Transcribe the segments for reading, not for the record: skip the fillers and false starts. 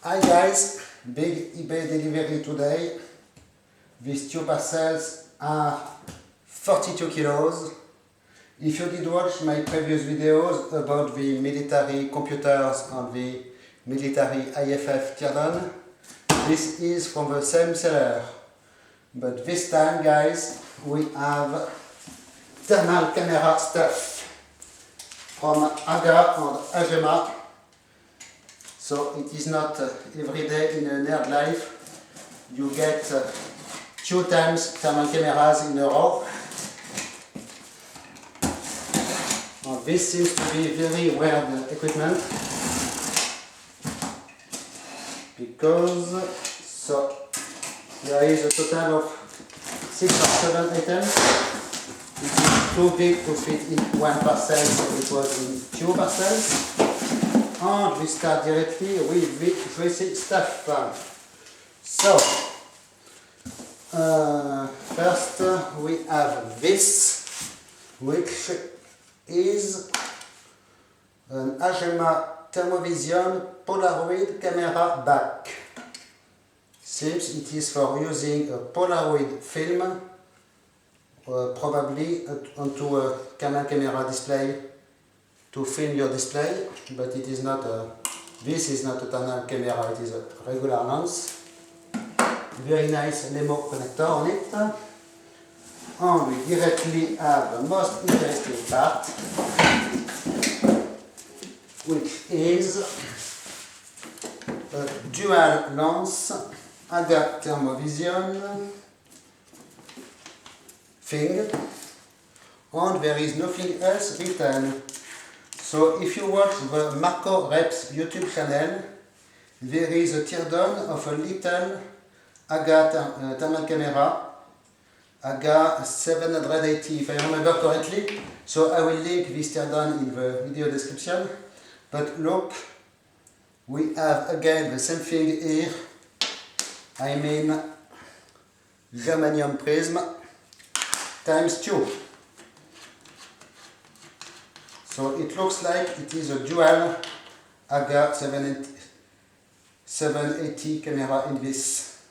Hi guys, big eBay delivery today. These two parcels are 42 kilos. If you did watch my previous videos about the military computers and the military IFF teardown, this is from the same seller. But this time guys, we have thermal camera stuff from AGA and AGEMA. So it is not every day in a nerd life you get 2 times thermal cameras in a row. And this seems to be very weird equipment because there is a total of 6 or 7 items. It is too big to fit in one parcel, so it was in 2 parcels. And we start directly with the basic stuff. So, first we have this, which is an AGEMA Thermovision Polaroid camera back. Seems it is for using a Polaroid film, probably onto a Canon camera display to film your display, but it is not this is not a thermal camera, it is a regular lens. Very nice Lemo connector on it. And we directly have the most interesting part, which is a dual lens AGA Thermovision thing, and there is nothing else written. So if you watch the Marco Reps YouTube channel, there is a teardown of a little AGA thermal camera, AGA 780 if I remember correctly. So I will link this teardown in the video description. But look, we have again the same thing here. I mean germanium prism times 2. So it looks like it is a dual AGA 780 camera in this.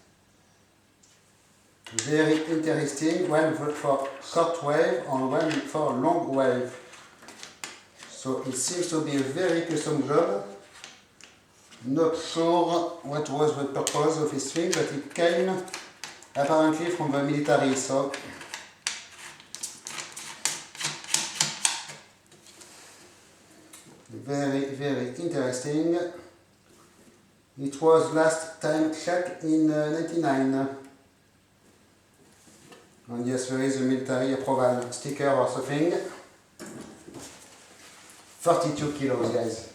Very interesting, one for short wave and one for long wave. So it seems to be a very custom job. Not sure what was the purpose of this thing, but it came apparently from the military. So very interesting. It was last time checked in 99. And yes, there is a military approval sticker or something. 42 kilos guys.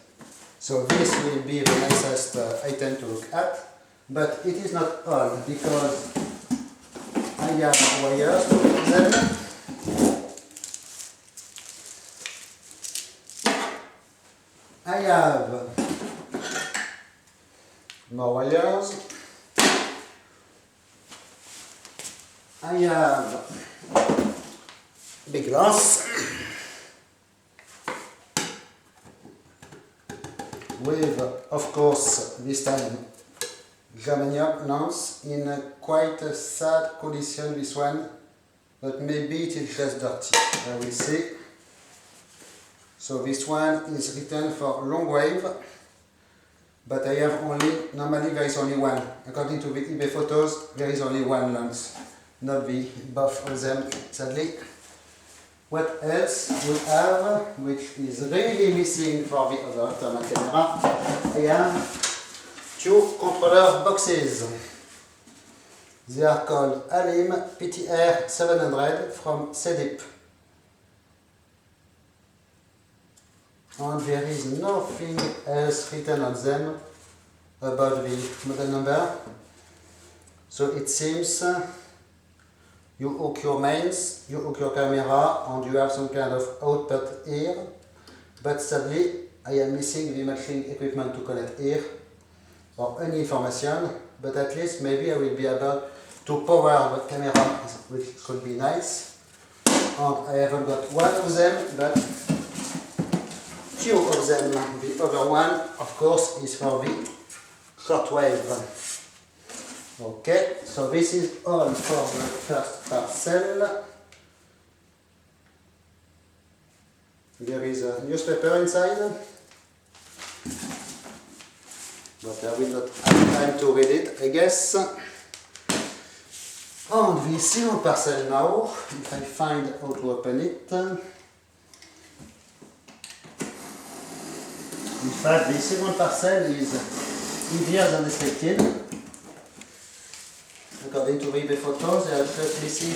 So this will be the nicest item to look at. But it is not all, because I have wires to put them. I have more wires. I have big glass with, of course, this time germanium lens in a quite a sad condition, this one, but maybe it is just dirty. I will see. So this one is written for long wave, but I have only, normally there is only one. According to the eBay photos, there is only one lens, not the both of them, sadly. What else we have, which is really missing for the other thermal camera? I have 2 controller boxes. They are called Alim PTR 700 from CEDIP. And there is nothing else written on them about the model number. So it seems you hook your mains, you hook your camera, and you have some kind of output here. But sadly, I am missing the matching equipment to connect here, or any information. But at least maybe I will be able to power the camera, which could be nice. And I haven't got one of them, but 2 of them. The other one, of course, is for the shortwave. Okay, so this is all for the first parcel. There is a newspaper inside, but I will not have time to read it, I guess. And the second parcel now, if I find how to open it. In fact, the second parcel is heavier than expected. According to the photos, they are just missing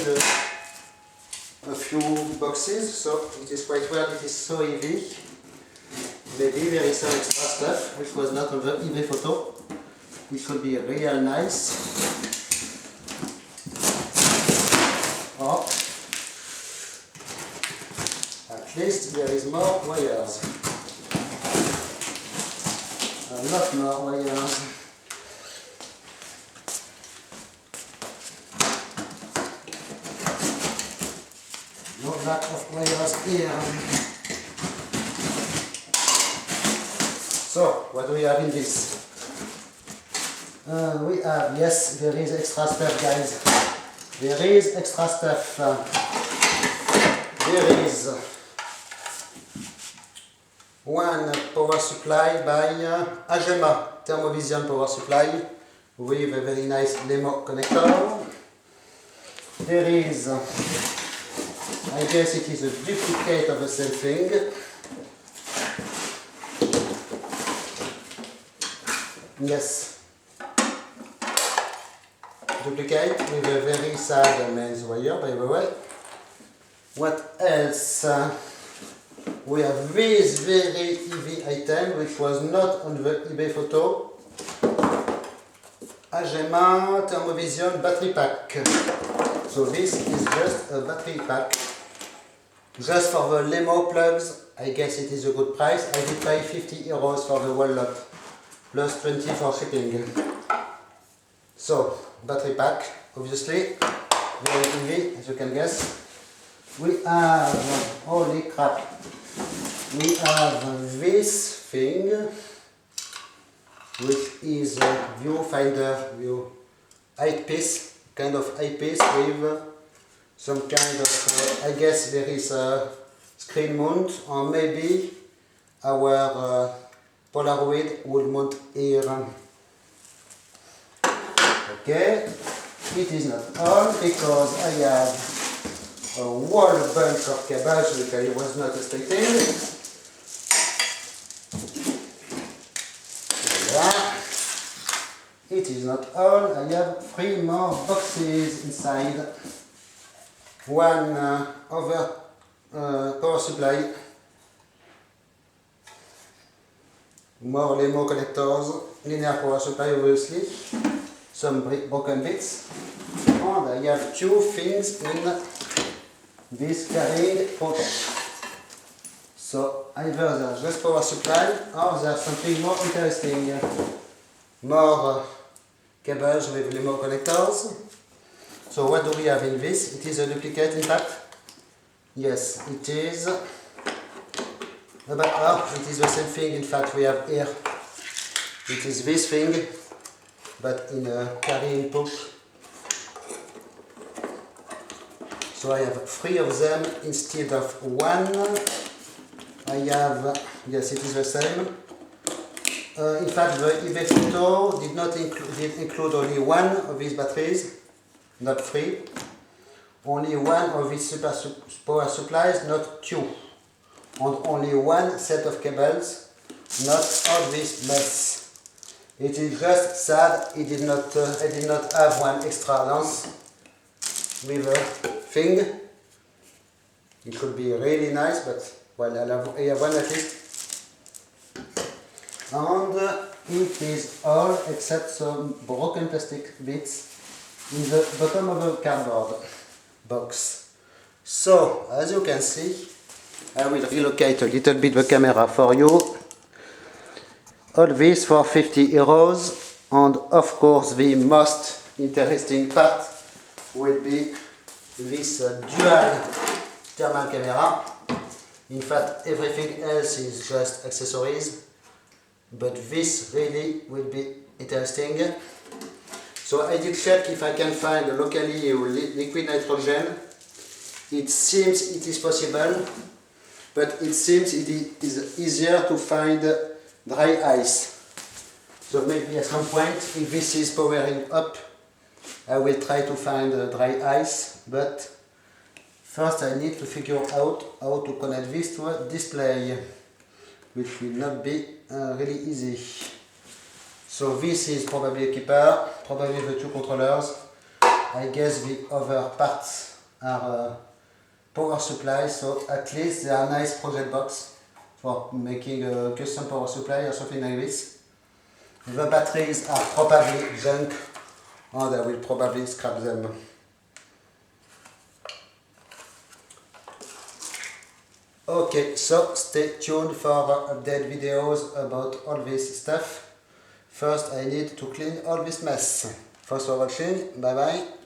a few boxes, so it is quite weird it is so heavy. Maybe there is some extra stuff which was not on the eBay photo. It should be real nice. Or at least there is more wires. A lot more wires. No lack of wires here. So, what do we have in this? We have, yes, there is extra stuff, guys. There is extra stuff. There is one power supply by Agema Thermovision power supply with a very nice Lemo connector. There is, I guess it is a duplicate of the same thing. Yes, duplicate with a very sad mains wire, by the way. What else? We have this very heavy item which was not on the eBay photo. Agema Thermovision battery pack. So this is just a battery pack. Just for the Lemo plugs, I guess it is a good price. I did pay 50 euros for the whole lot, plus 20 for shipping. So, battery pack, obviously, very heavy, as you can guess. We have, holy crap, we have this thing, which is a viewfinder, eyepiece, kind of eyepiece with some kind of, I guess there is a screen mount, or maybe our Polaroid would mount here. Okay, it is not on because I have a whole bunch of cables which I was not expecting. Voilà. It is not on. I have 3 more boxes inside. One other power supply. More Lemo connectors. Linear power supply, obviously. Some broken bits. And I have 2 things in this carrying pouch. So either there's just power supply or there's something more interesting. More cables with Lemo connectors. So what do we have in this? It is a duplicate, in fact. Yes, it is. But it is the same thing, in fact, we have here. It is this thing, but in a carrying pouch. So I have 3 of them instead of 1. I have, yes, it is the same. In fact, the eBay photo did not include only 1 of these batteries, not 3. Only 1 of these power supplies, not 2. And only 1 set of cables, not all this mess. It is just sad I did not have one extra lens with a thing. It could be really nice, but well, I have one at least. And it is all except some broken plastic bits in the bottom of the cardboard box. So, as you can see, I will relocate a little bit the camera for you. All this for 50 euros, and of course the most interesting part will be this dual thermal camera. In fact, everything else is just accessories. but this really will be interesting. So I did check if I can find locally liquid nitrogen. It seems it is possible, but it seems it is easier to find dry ice. So maybe at some point, if this is powering up, I will try to find dry ice, but first I need to figure out how to connect this to a display, which will not be really easy. So this is probably a keeper, probably the two controllers. I guess the other parts are power supply, so at least they are nice project box for making a custom power supply or something like this. The batteries are probably junk, and I will probably scrap them. Okay, so stay tuned for update videos about all this stuff. First I need to clean all this mess. Thanks for watching, bye bye.